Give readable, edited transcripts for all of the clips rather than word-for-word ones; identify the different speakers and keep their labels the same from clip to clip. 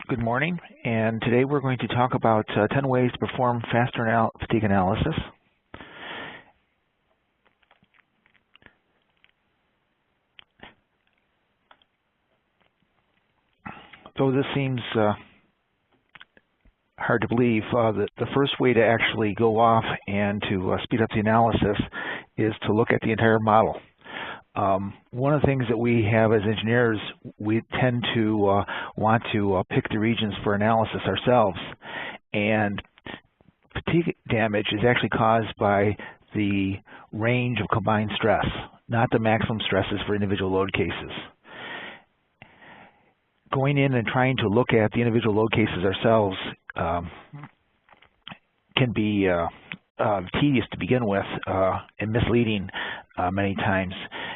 Speaker 1: Good morning, and today we're going to talk about 10 ways to perform faster fatigue analysis. Though this seems hard to believe, the first way to actually go off and to speed up the analysis is to look at the entire model. One of the things that we have as engineers, we tend to want to pick the regions for analysis ourselves, and fatigue damage is actually caused by the range of combined stress, not the maximum stresses for individual load cases. Going in and trying to look at the individual load cases ourselves can be tedious to begin with and misleading many times.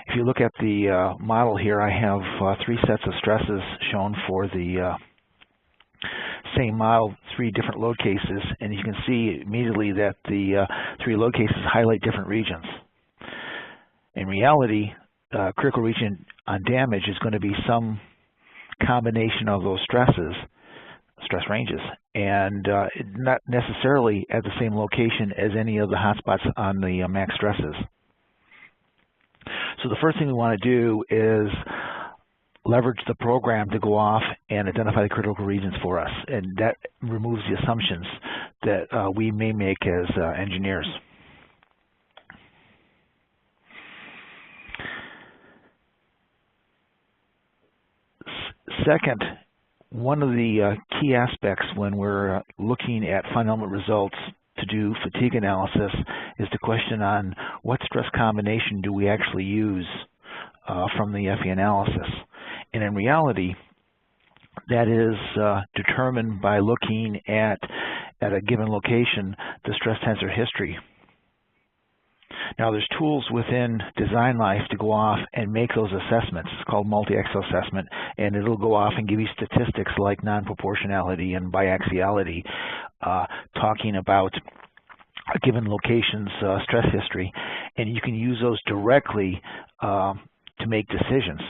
Speaker 1: If you look at the model here, I have 3 sets of stresses shown for the same model, 3 different load cases, and you can see immediately that the 3 load cases highlight different regions. In reality, critical region on damage is going to be some combination of those stress ranges, and not necessarily at the same location as any of the hotspots on the max stresses. So the first thing we want to do is leverage the program to go off and identify the critical regions for us, and that removes the assumptions that we may make as engineers. Second, one of the key aspects when we're looking at final element results to do fatigue analysis is the question on what stress combination do we actually use from the FE analysis. And in reality, that is determined by looking at a given location the stress tensor history. Now, there's tools within Design Life to go off and make those assessments. It's called Multiaxial Assessment, and it'll go off and give you statistics like non-proportionality and biaxiality, talking about a given location's stress history, and you can use those directly to make decisions.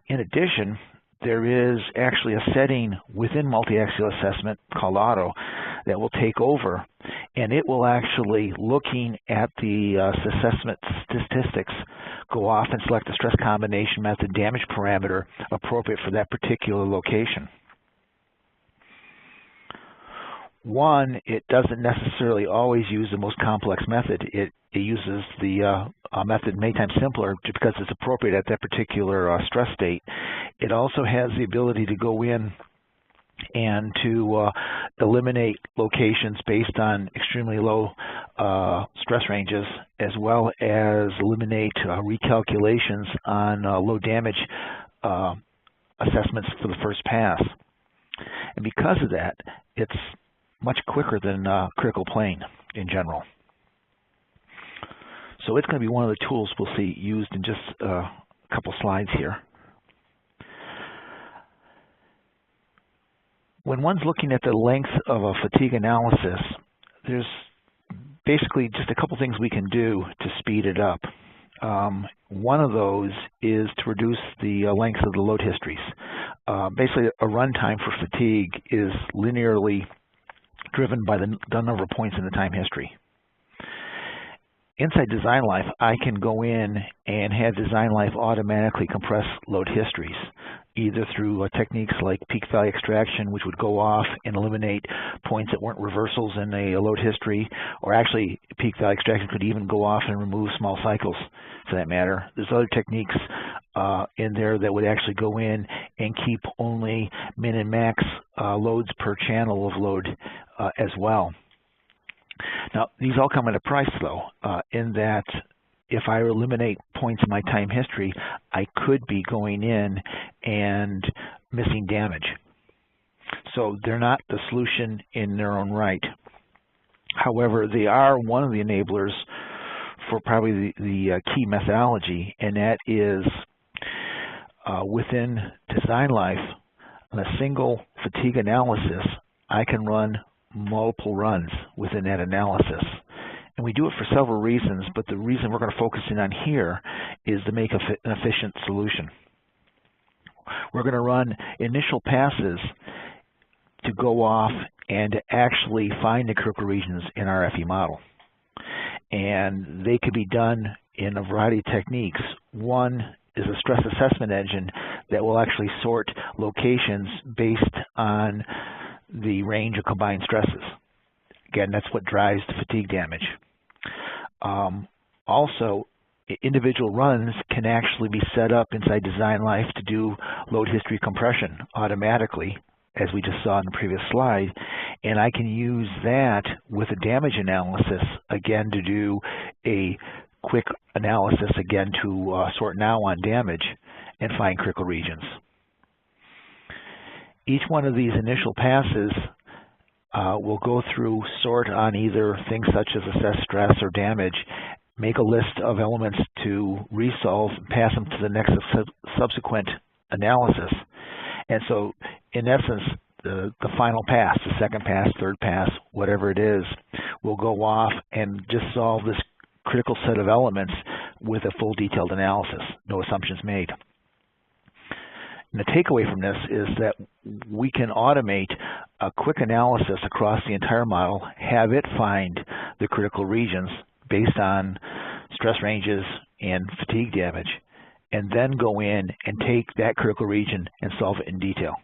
Speaker 1: In addition, there is actually a setting within Multiaxial Assessment called Auto that will take over, and it will actually, looking at the assessment statistics, go off and select the stress combination method damage parameter appropriate for that particular location. One, it doesn't necessarily always use the most complex method. It uses the method many times simpler just because it's appropriate at that particular stress state. It also has the ability to go in and to eliminate locations based on extremely low stress ranges, as well as eliminate recalculations on low damage assessments for the first pass. And because of that, it's much quicker than critical plane in general. So it's going to be one of the tools we'll see used in just a couple slides here. When one's looking at the length of a fatigue analysis, there's basically just a couple things we can do to speed it up. One of those is to reduce the length of the load histories. Basically, a runtime for fatigue is linearly driven by the number of points in the time history. Inside Design Life, I can go in and have Design Life automatically compress load histories, either through techniques like peak value extraction, which would go off and eliminate points that weren't reversals in a load history, or actually peak value extraction could even go off and remove small cycles for that matter. There's other techniques in there that would actually go in and keep only min and max loads per channel of load as well. Now, these all come at a price, though, in that if I eliminate points in my time history, I could be going in and missing damage. So they're not the solution in their own right. However, they are one of the enablers for probably the key methodology, and that is within Design Life, on a single fatigue analysis, I can run multiple runs within that analysis. And we do it for several reasons, but the reason we're going to focus in on here is to make an efficient solution. we're going to run initial passes to go off and actually find the critical regions in our FE model. And they could be done in a variety of techniques. One is a stress assessment engine that will actually sort locations based on the range of combined stresses. Again, that's what drives the fatigue damage. Also, individual runs can actually be set up inside Design Life to do load history compression automatically, as we just saw in the previous slide, and I can use that with a damage analysis, again, to do a quick analysis, again, to sort now on damage and find critical regions. Each one of these initial passes will go through, sort on either things such as assess stress or damage, make a list of elements to resolve, and pass them to the next subsequent analysis. And so, in essence, the final pass, the second pass, third pass, whatever it is, will go off and just solve this critical set of elements with a full detailed analysis, no assumptions made. And the takeaway from this is that we can automate a quick analysis across the entire model, have it find the critical regions based on stress ranges and fatigue damage, and then go in and take that critical region and solve it in detail.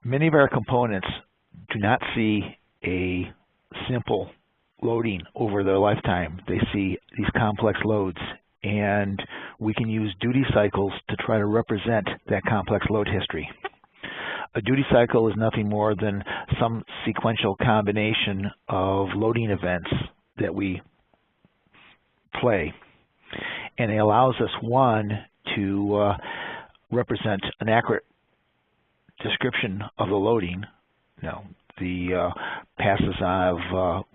Speaker 1: Many of our components do not see a simple loading over their lifetime. They see these complex loads, and we can use duty cycles to try to represent that complex load history. A duty cycle is nothing more than some sequential combination of loading events that we play, and it allows us, one, to represent an accurate description of the loading, the passes of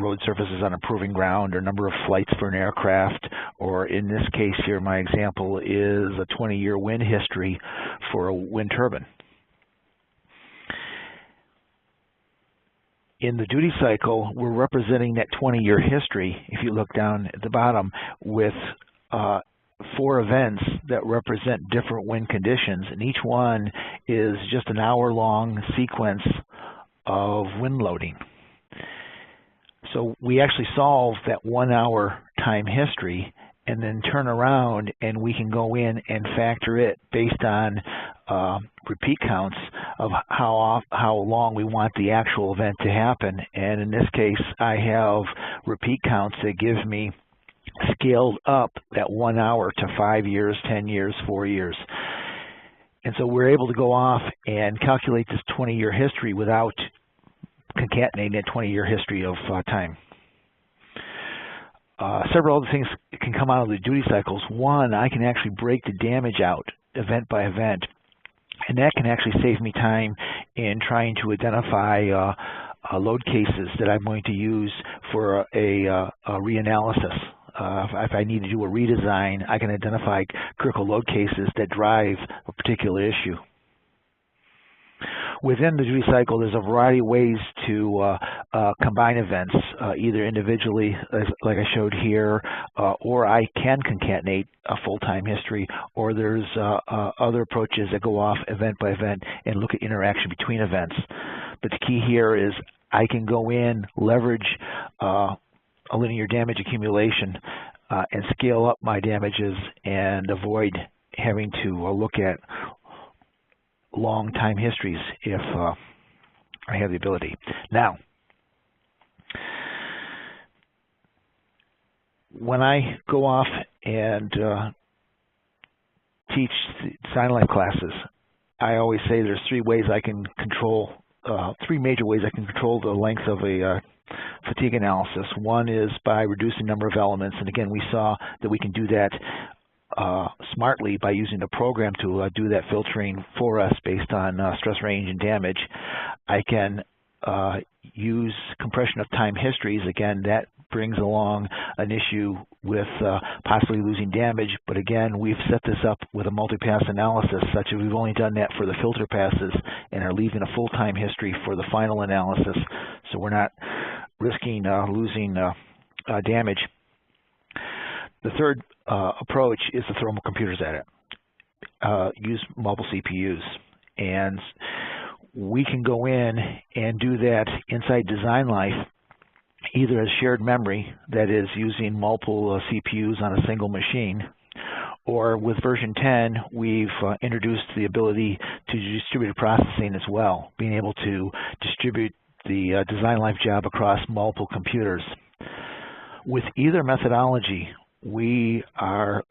Speaker 1: road surfaces on improving ground, or number of flights for an aircraft, or in this case here, my example is a 20-year wind history for a wind turbine. In the duty cycle, we're representing that 20-year history, if you look down at the bottom, with 4 events that represent different wind conditions, and each one is just an hour-long sequence of wind loading. So we actually solve that 1 hour time history and then turn around and we can go in and factor it based on repeat counts of how long we want the actual event to happen. And in this case, I have repeat counts that give me scaled up that 1 hour to 5 years, 10 years, 4 years. And so we're able to go off and calculate this 20-year history without concatenating that 20-year history of time. Several other things can come out of the duty cycles. One, I can actually break the damage out event by event, and that can actually save me time in trying to identify load cases that I'm going to use for a reanalysis. If I need to do a redesign, I can identify critical load cases that drive a particular issue. Within the duty cycle, there's a variety of ways to combine events, either individually, like I showed here, or I can concatenate a full-time history, or there's other approaches that go off event by event and look at interaction between events. But the key here is I can go in, leverage a linear damage accumulation, and scale up my damages and avoid having to look at long time histories if I have the ability. Now, when I go off and teach Design Life classes, I always say there's 3 ways I can control, 3 major ways I can control the length of a fatigue analysis. One is by reducing number of elements, and again, we saw that we can do that smartly by using a program to do that filtering for us based on stress range and damage. I can use compression of time histories. Again, that brings along an issue with possibly losing damage, but again, we've set this up with a multi-pass analysis such that we've only done that for the filter passes and are leaving a full time history for the final analysis, so we're not risking losing damage. The third approach is to throw more computers at it. Use multiple CPUs. And we can go in and do that inside design life, either as shared memory, that is using multiple CPUs on a single machine, or with version 10, we've introduced the ability to do distributed processing as well, being able to distribute the design life job across multiple computers. With either methodology, we are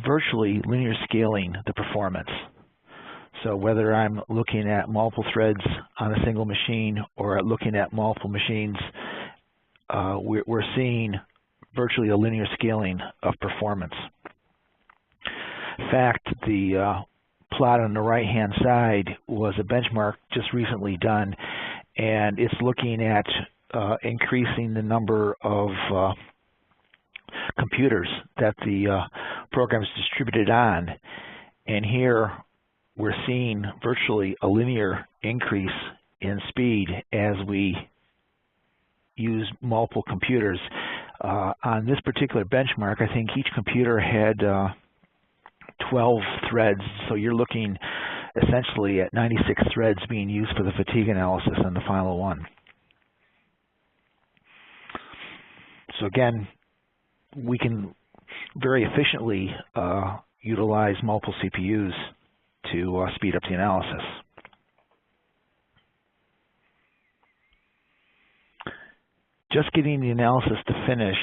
Speaker 1: virtually linear scaling the performance. So whether I'm looking at multiple threads on a single machine or looking at multiple machines, we're seeing virtually a linear scaling of performance. In fact, the plot on the right-hand side was a benchmark just recently done, and it's looking at increasing the number of computers that the program is distributed on. And here we're seeing virtually a linear increase in speed as we use multiple computers. On this particular benchmark, I think each computer had 12 threads, so you're looking essentially at 96 threads being used for the fatigue analysis in the final one. So again, we can very efficiently utilize multiple CPUs to speed up the analysis. Just getting the analysis to finish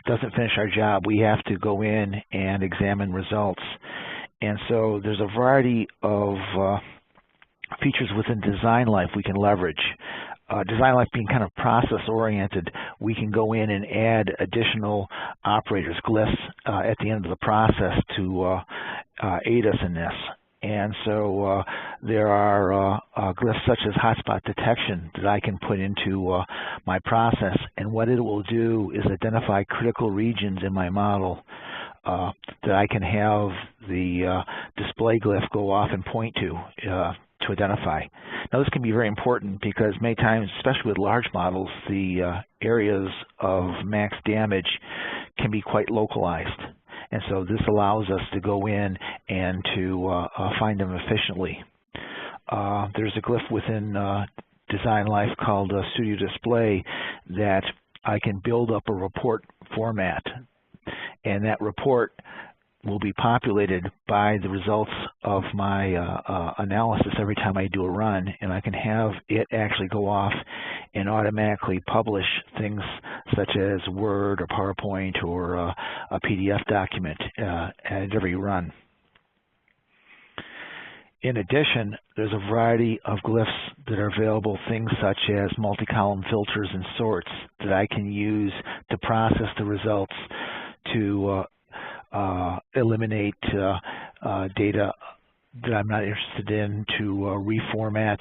Speaker 1: doesn't finish our job. We have to go in and examine results. And so there's a variety of features within design life we can leverage. Design life being kind of process-oriented, we can go in and add additional operators, glyphs, at the end of the process to aid us in this. And so there are glyphs such as hotspot detection that I can put into my process. And what it will do is identify critical regions in my model that I can have the display glyph go off and point to identify. Now this can be very important because many times, especially with large models, the areas of max damage can be quite localized. And so this allows us to go in and to find them efficiently. There's a glyph within Design Life called Studio Display that I can build up a report format. And that report will be populated by the results of my analysis every time I do a run, and I can have it actually go off and automatically publish things such as Word or PowerPoint or a PDF document at every run. In addition, there's a variety of glyphs that are available, things such as multi-column filters and sorts that I can use to process the results to eliminate data that I'm not interested in, to reformat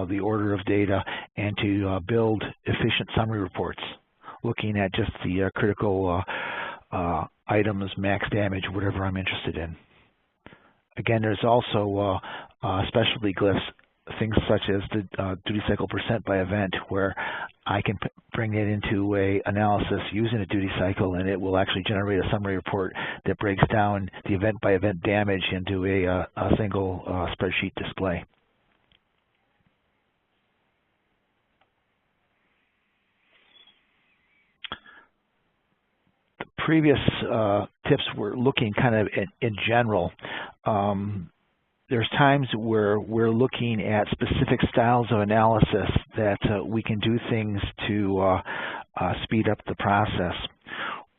Speaker 1: the order of data, and to build efficient summary reports, looking at just the critical items, max damage, whatever I'm interested in. Again, there's also specialty glyphs, things such as the duty cycle percent by event, where I can bring it into a analysis using a duty cycle, and it will actually generate a summary report that breaks down the event by event damage into a single spreadsheet display. The previous tips were looking kind of in general. There's times where we're looking at specific styles of analysis that we can do things to speed up the process.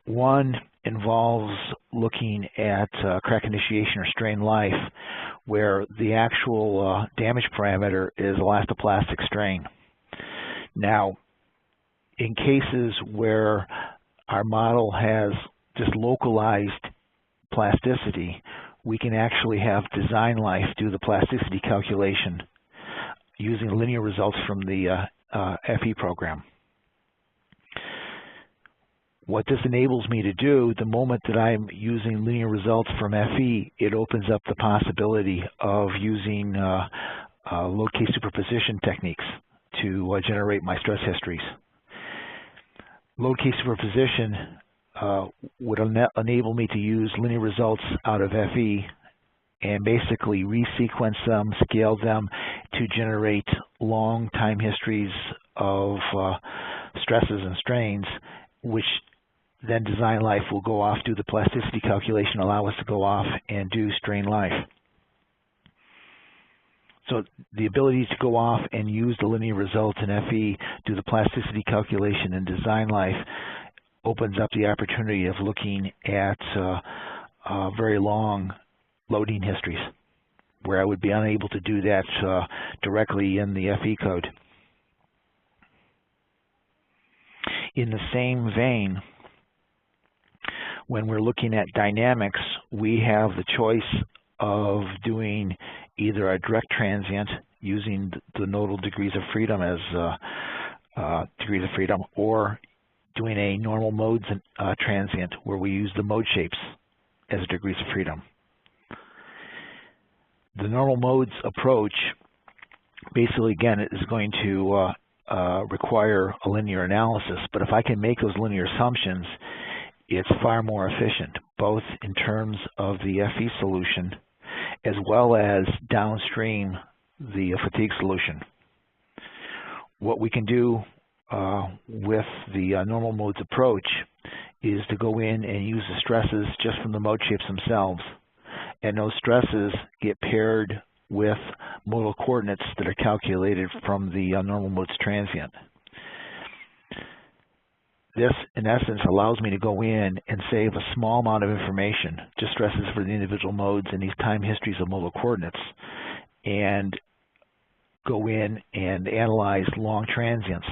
Speaker 1: One involves looking at crack initiation or strain life, where the actual damage parameter is elastoplastic strain. Now, in cases where our model has just localized plasticity, we can actually have Design Life do the plasticity calculation using linear results from the FE program. What this enables me to do, the moment that I'm using linear results from FE, it opens up the possibility of using load case superposition techniques to generate my stress histories. load case superposition would enable me to use linear results out of FE and basically resequence them, scale them to generate long time histories of stresses and strains, which then design life will go off, do the plasticity calculation, allow us to go off and do strain life. So the ability to go off and use the linear results in FE, do the plasticity calculation and design life opens up the opportunity of looking at very long loading histories, where I would be unable to do that directly in the FE code. In the same vein, when we're looking at dynamics, we have the choice of doing either a direct transient using the nodal degrees of freedom as degrees of freedom, or doing a normal modes transient where we use the mode shapes as degrees of freedom. The normal modes approach basically, again, is going to require a linear analysis, but if I can make those linear assumptions, it's far more efficient, both in terms of the FE solution as well as downstream the fatigue solution. What we can do with the normal modes approach is to go in and use the stresses just from the mode shapes themselves, and those stresses get paired with modal coordinates that are calculated from the normal modes transient. This, in essence, allows me to go in and save a small amount of information, just stresses for the individual modes and these time histories of modal coordinates, and go in and analyze long transients.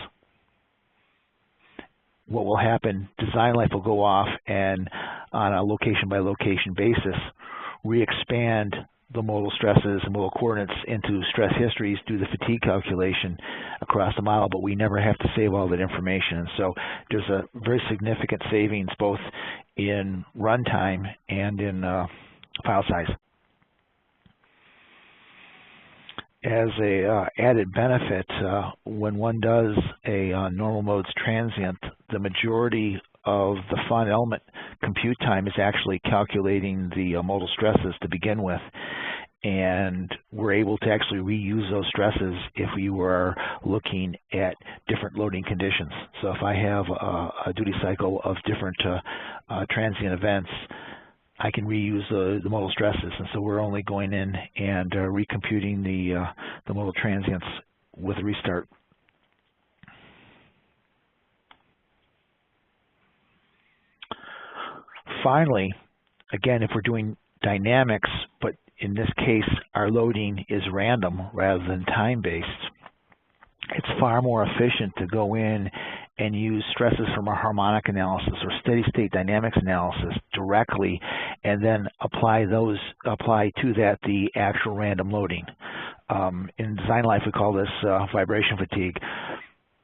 Speaker 1: What will happen, design life will go off and on a location-by-location basis, re-expand the modal stresses and modal coordinates into stress histories, do the fatigue calculation across the model, but we never have to save all that information. And so there's a very significant savings both in runtime and in file size. As a added benefit, when one does a normal modes transient, the majority of the fund element compute time is actually calculating the modal stresses to begin with, and we're able to actually reuse those stresses if we were looking at different loading conditions. So if I have a duty cycle of different transient events, I can reuse the modal stresses, and so we're only going in and recomputing the modal transients with a restart. Finally, again, if we're doing dynamics, but in this case our loading is random rather than time-based, it's far more efficient to go in and use stresses from a harmonic analysis or steady-state dynamics analysis directly, and then apply to that the actual random loading. In design life, we call this vibration fatigue,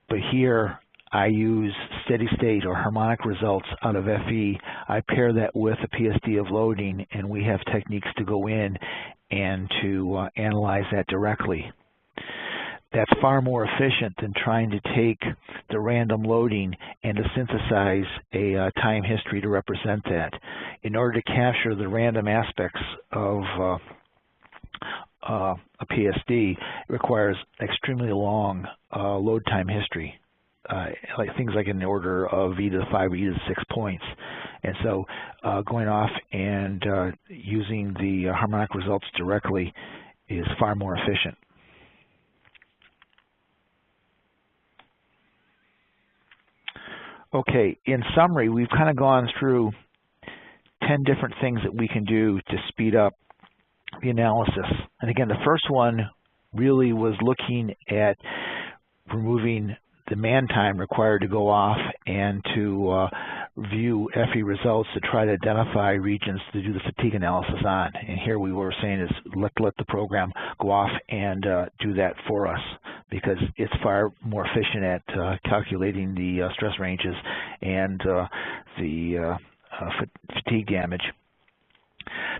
Speaker 1: but here I use steady-state or harmonic results out of FE. I pair that with a PSD of loading, and we have techniques to go in and to analyze that directly. That's far more efficient than trying to take the random loading and to synthesize a time history to represent that. In order to capture the random aspects of a PSD, it requires extremely long load time history. Like things like in the order of e to the 5 or e to the 6 points. And so going off and using the harmonic results directly is far more efficient. Okay, in summary, we've kind of gone through 10 different things that we can do to speed up the analysis. And again, the first one really was looking at removing the man time required to go off and to view FE results to try to identify regions to do the fatigue analysis on. And here we were saying is let the program go off and do that for us, because it's far more efficient at calculating the stress ranges and the fatigue damage.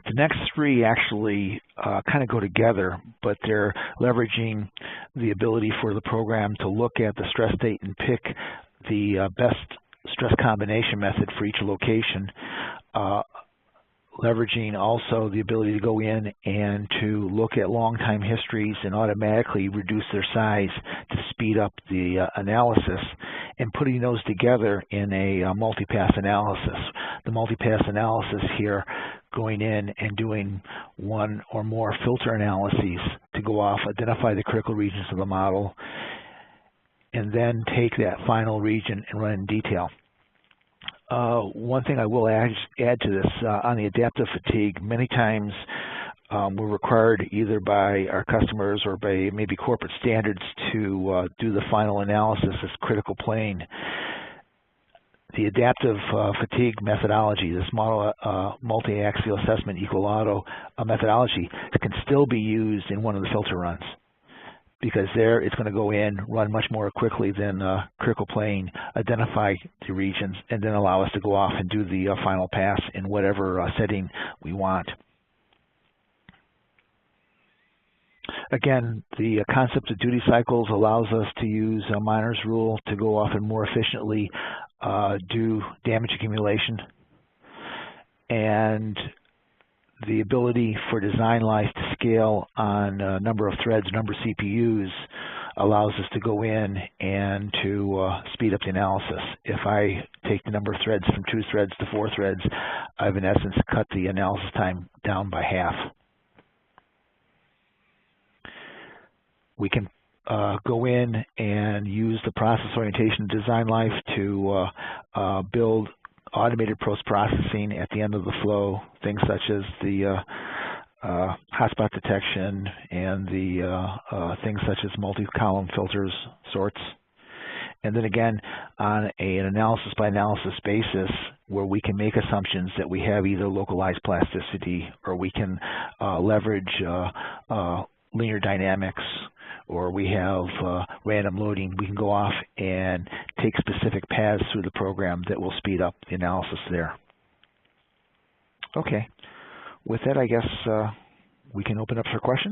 Speaker 1: The next three actually kind of go together, but they're leveraging the ability for the program to look at the stress state and pick the best stress combination method for each location, leveraging also the ability to go in and to look at long time histories and automatically reduce their size to speed up the analysis, and putting those together in a multi-pass analysis. The multi-pass analysis here going in and doing one or more filter analyses to go off, identify the critical regions of the model, and then take that final region and run in detail. One thing I will add to this, on the adaptive fatigue, many times we're required either by our customers or by maybe corporate standards to do the final analysis as critical plane. The adaptive fatigue methodology, this model multi-axial assessment equal auto methodology, can still be used in one of the filter runs, because there it's going to go in, run much more quickly than critical plane, identify the regions, and then allow us to go off and do the final pass in whatever setting we want. Again, the concept of duty cycles allows us to use a minor's rule to go off and more efficiently do damage accumulation, and the ability for design life to scale on number of threads, number of CPUs, allows us to go in and to speed up the analysis. If I take the number of threads from 2 threads to 4 threads, I've in essence cut the analysis time down by half. We can go in and use the process orientation of design life to build automated post-processing at the end of the flow, things such as the hotspot detection and the things such as multi-column filters sorts. And then again, on an analysis by analysis basis, where we can make assumptions that we have either localized plasticity or we can leverage linear dynamics, or we have random loading, we can go off and take specific paths through the program that will speed up the analysis there. Okay, with that, I guess we can open up for questions.